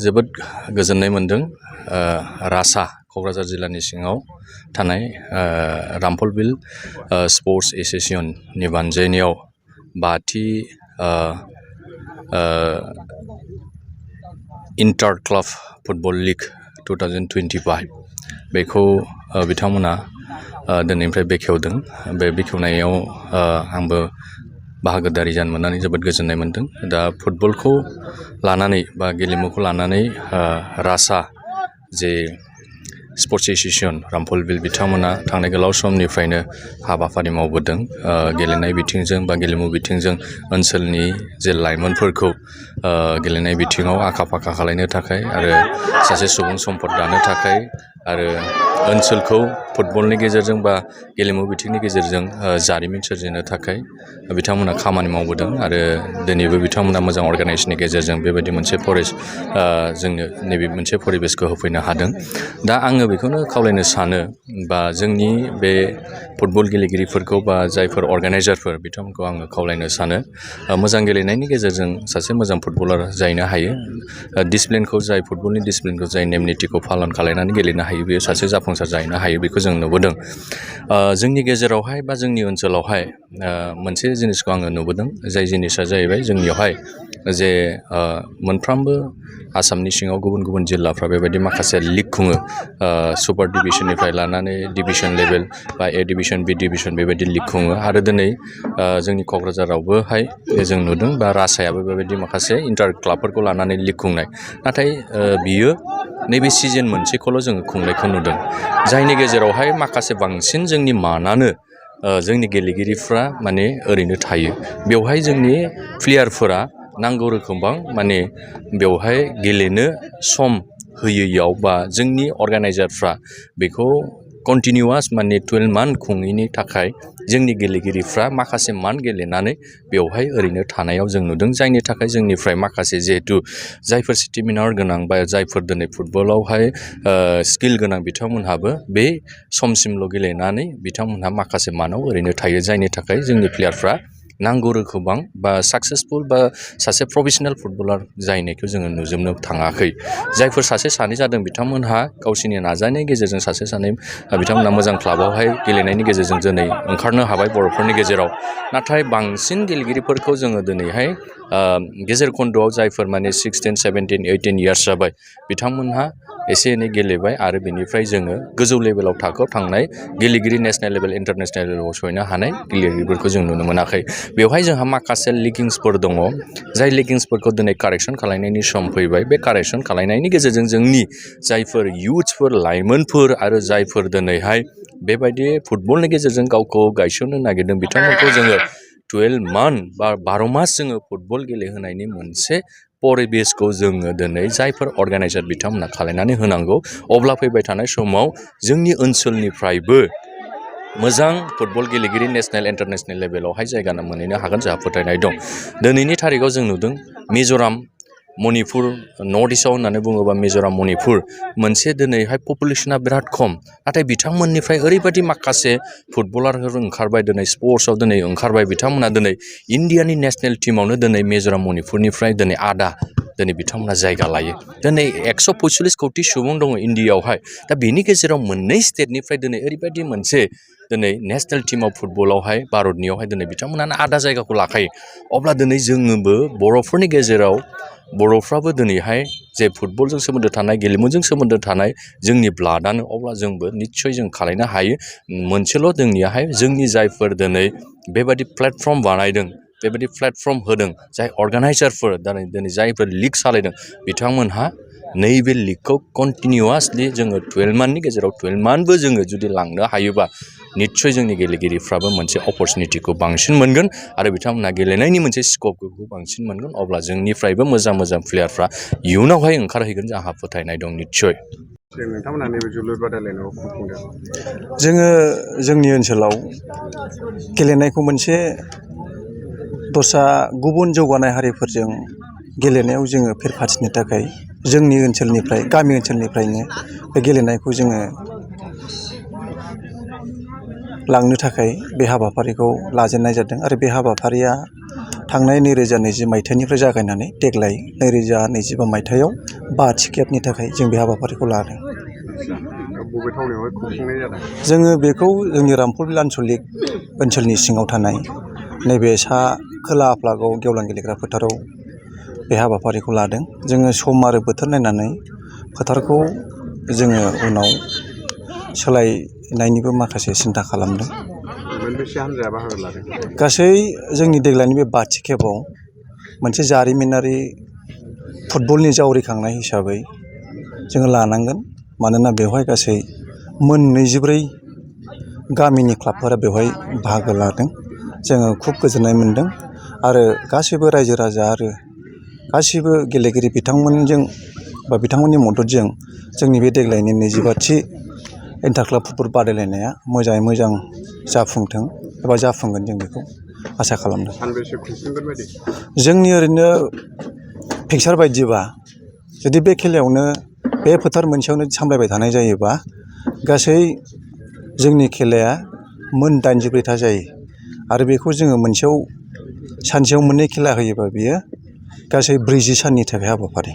जोबोद गोजोननाय मोनदों। रासा क'क्राझार जिल्लानि सिङाव थानाय रामफलबिल स्पर्ट्स एस'सिएशननि बानजायनायाव 5थि इन्टार क्लाब फुटबल लीग 2025 बेखौ बिथांमोना दिनैनिफ्राय बेखेवदों। बे बेखेवनायाव आंबो बाहागोदारि जानो मोननानै जोबोद गोजोननाय मोनदों। दा फुटबलखौ लानानै बा गेलेमुखौ लानानै रासा जे स्पर्ट्स एस'सिएशन रामफलबिल बिथांमोना थांनाय गोलाव समनिफ्रायनो हाबाफारि मावबोदों। गेलेनाय बिथिंजों बा गेलेमु बिथिंजों ओनसोलनि जे लाइमोनफोरखौ गेलेनाय बिथिङाव आखा फाखा खालामनो थाखाय आरो सासे सुबुं सम्पद दानो थाखाय आरो ओनसोलखौ फुटबलनि गेजेरजों बा गेलेमु बिथिंनि गेजेरजों जारिमिन सोरजिनो थाखाय बिथांमोना खामानि मावबोदों आरो दिनैबो बिथांमोना मोजां अर्गानाइजेशननि गेजेरजों बेबायदि मोनसे जोंनो नैबे मोनसे परिबेसखौ होफैनो हादों। दा आङो बेखौनो खावलायनो सानो बा जोंनि बे फुटबल गेलेगिरिफोरखौ बा जायफोर अर्गानाइजारफोर बिथांमोनखौ आङो खावलायनो सानो मोजां गेलेनायनि गेजेरजों सासे मोजां फुटबलार जाहैनो हायो। डिसिप्लिनखौ जाय फुटबलनि डिसिप्लिनखौ जाय नेम निथिखौ पालन खालामनानै गेलेनो हायो बेयो सासे जाफुंसार जाहैनो हायो बेखौ जों नुबोदों। जोंनि गेजेरावहाय बा जोंनि ओनसोलावहाय मोनसे जिनिसखौ आङो नुबोदों। जाय जिनिसा जाहैबाय जोंनियावहाय जे मोनफ्रोमबो आसामनि सिङाव गुबुन गुबुन जिल्लाफ्रा बेबायदि माखासे लिग खुङो। सुपार डिभिसननिफ्राय लानानै डिभिसन लेभेल बा ए डिभिसन बि डिभिसन बेबायदि लिग खुङो आरो दिनै जोंनि क'क्राझारावबोहाय जों नुदों बा रासायाबो बेबायदि माखासे इन्टार क्लाबफोरखौ लानानै लिग खुंनाय। नाथाय बियो नैबे सिजन मोनसेखौल' जोङो खुंनायखौ नुदों। जायनि गेजेरावहाय माखासे बांसिन जोंनि मानानो जोंनि गेलेगिरिफ्रा माने ओरैनो थायो। बेवहाय जोंनि प्लेयारफोरा नांगौ रोखोमबां माने बेवहाय गेलेनो सम होयैयाव बा जोंनि अर्गानाइजारफ्रा बेखौ कन्टिनिउवास माने 12 मान्थ खुङैनि थाखाय जोंनि गेलेगिरिफ्रा माखासे मान्थ गेलेनानै बेवहाय ओरैनो थानायाव जों नुदों। जायनि थाखाय जोंनिफ्राय माखासे जिहेथु जायफोर स्टेमिनार गोनां बा जायफोर दिनै फुटबलावहाय स्किल गोनां बिथांमोनहाबो बे समसिमल' गेलेनानै बिथांमोनहा माखासे मानाव ओरैनो थायो। जायनि थाखाय जोंनि प्लेयारफ्रा नांगौ रोखोमां बा साक्सेसफुल बा सासे प्रफेसनेल फुटबलार जाहैनायखौ जोङो नुजोबनो थाङाखै। जायफोर सासे सानै जादों बिथांमोनहा गावसोरनि नाजानायनि गेजेरजों सासे सानै बिथांमोनहा मोजां क्लाबावहाय गेलेनायनि गेजेरजों दिनै ओंखारनो हाबाय बर'फोरनि गेजेराव। नाथाय बांसिन गेलेगिरिफोरखौ जोङो दिनैहाय गेजेर खन्द'आव जायफोर माने 16, 17, 18 इयार्स जाबाय बिथांमोनहा एसे एनै गेलेबाय आरो बिनिफ्राय जोङो गोजौ लेभेलाव थाखोआव थांनाय गेलेगिरि नेसनेल लेभेल इन्टारनेसनेल लेभेलाव सहैनो हानाय गेलेगिरिफोरखौ जों नुनो मोनाखै। बेवहाय जोंहा माखासे लिकिंसफोर दङ। जाय लिकिंसफोरखौ दिनै कारेक्सन खालामनायनि सम फैबाय। बे कारेक्सन खालामनायनि गेजेरजों जोंनि जायफोर इयुथ्सफोर लाइमोनफोर आरो जायफोर दिनैहाय बेबायदि फुटबलनि गेजेरजों गावखौ गायसननो नागिरदों बिथांमोनखौ जोङो 12 मान्थ बा 12 मास जोङो फुटबल गेलेहोनायनि मोनसे परिबेसखौ जोङो दिनै जायफोर अर्गानाइजार बिथांमोना खालामनानै होनांगौ। अब्ला फैबाय थानाय समाव जोंनि ओनसोलनिफ्रायबो मोजां फुटबल गेलेगिरि नेसनेल इन्टारनेसनेल लेभेलावहाय जायगा मोनहैनो हागोन जोंहा फोथायनाय दं। दिनैनि थारिखाव जों नुदों मिज'राम, मणिपुर, नर्थ इस्टआव होननानै बुङोबा मिज'राम, मणिपुर मोनसे दिनैहाय पपुलेसना बिराद खम। नाथाय बिथांमोननिफ्राय ओरैबायदि माखासे फुटबलारफोर ओंखारबाय दिनै स्पर्ट्सआव दिनै ओंखारबाय बिथांमोना दिनै इण्डियानि नेसनेल टीमावनो दिनै मिज'राम मणिपुरनिफ्राय दिनै दिनै बिथांमोना जायगा लायो। दिनै 145 कौटि सुबुं दङ इण्डियाआवहाय। दा बेनि गेजेराव मोननै स्टेटनिफ्राय दिनै ओरैबायदि मोनसे दिनै नेसनेल टीमाव फुटबलावहाय भारतनियावहाय दिनै बिथांमोनानो आधा जायगाखौ लाखायो। अब्ला दिनै जोङोबो बर'फोरनि गेजेराव बर'फ्राबो दिनैहाय जे फुटबलजों सोमोन्दो थानाय गेलेमुजों सोमोन्दो थानाय जोंनि ब्लाडआनो अब्ला जोंबो निस्सय जों खालामनो हायो। मोनसेल' जोंनियाहाय जोंनि जायफोर दिनै बेबायदि प्लेटफर्म बानायदों बेबायदि प्लेटफर्म होदों जाय अर्गानाइजारफोर दिनै जायफोर लिग सालायदों बिथांमोनहा नैबे लिगखौ कन्टिनिउवासलि जोङो 12 मान्थनि गेजेराव 12 मान्थबो जोङो जुदि लांनो हायोबा निस्सय जोंनि गेलेगिरिफ्राबो मोनसे अपरसुनिटिखौ बांसिन मोनगोन आरो बिथांमोनहा गेलेनायनि मोनसे स्कपखौ बांसिन मोनगोन। अब्ला जोंनिफ्रायबो मोजां मोजां प्लेयारफ्रा इयुनावहाय ओंखारहैगोन जोंहा फोथायनाय दं निस्सय। नोंथांमोनहा नैबे जोलुर बादायलायनायाव खुंफुंदों। जोङो जोंनि ओनसोलाव गेलेनायखौ मोनसे दस्रा गुबुन जौगानाय हारिफोरजों गेलेनायाव जोङो फेर फाथिनो थाखाय जोंनि ओनसोलनिफ्राय गामि ओनसोलनिफ्रायनो बे गेलेनायखौ जोङो लांनो थाखाय बे हाबाफारिखौ लाजेननाय जादों आरो बे हाबाफारिया थांनाय 2020 मायथाइनिफ्राय जागायनानै देग्लाय 2025 मायथाइयाव 5थि खेबनि थाखाय जों बे हाबाफारिखौ लादों। बबे थावनियावहाय खुंफुंनाय जादों? जोङो बेखौ जोंनि रामफलबिल आन्सलिक ओनसोलनि सिङाव थानाय नैबे खोला आफलागाव गेवलां गेलेग्रा फोथाराव बे हाबाफारिखौ लादों। जोङो सम आरो बोथोर नायनानै फोथारखौ जोङो उनाव सोलायनायनिबो माखासे सिन्था खालामदों। मोनबेसे हान्जाया बाहागो लादों? गासै जोंनि देग्लायनि बे 5थि खेबाव मोनसे जारिमिनारि फुटबलनि जावरिखांनाय हिसाबै जोङो लानांगोन। मानोना बेवहाय गासै मोन 24 गामिनि क्लाबफोरा बेवहाय बाहागो लादों। जोङो खुब गोजोननाय मोनदों आरो गासैबो रायजो राजा आरो गासैबो गेलेगिरि बिथांमोनजों बा बिथांमोननि मददजों जोंनि बे देग्लायनि 25थि इन्टार क्लाब फुटबल बादायलायनाया मोजाङै मोजां जाफुंथों एबा जाफुंगोन जों बेखौ आसा खालामदों। सानबेसे खुंफुंगोन बायदि? जोंनि ओरैनो फिक्सार बायदिबा जुदि बे खेलायावनो बे फोथार मोनसेयावनो सामलायबाय थानाय जायोबा गासै जोंनि खेलाया मोन 84था जायो आरो बेखौ जोङो सानसेयाव मोननै खेला होयोबा बियो गासै 40 साननि थाखाय हाबाफारि।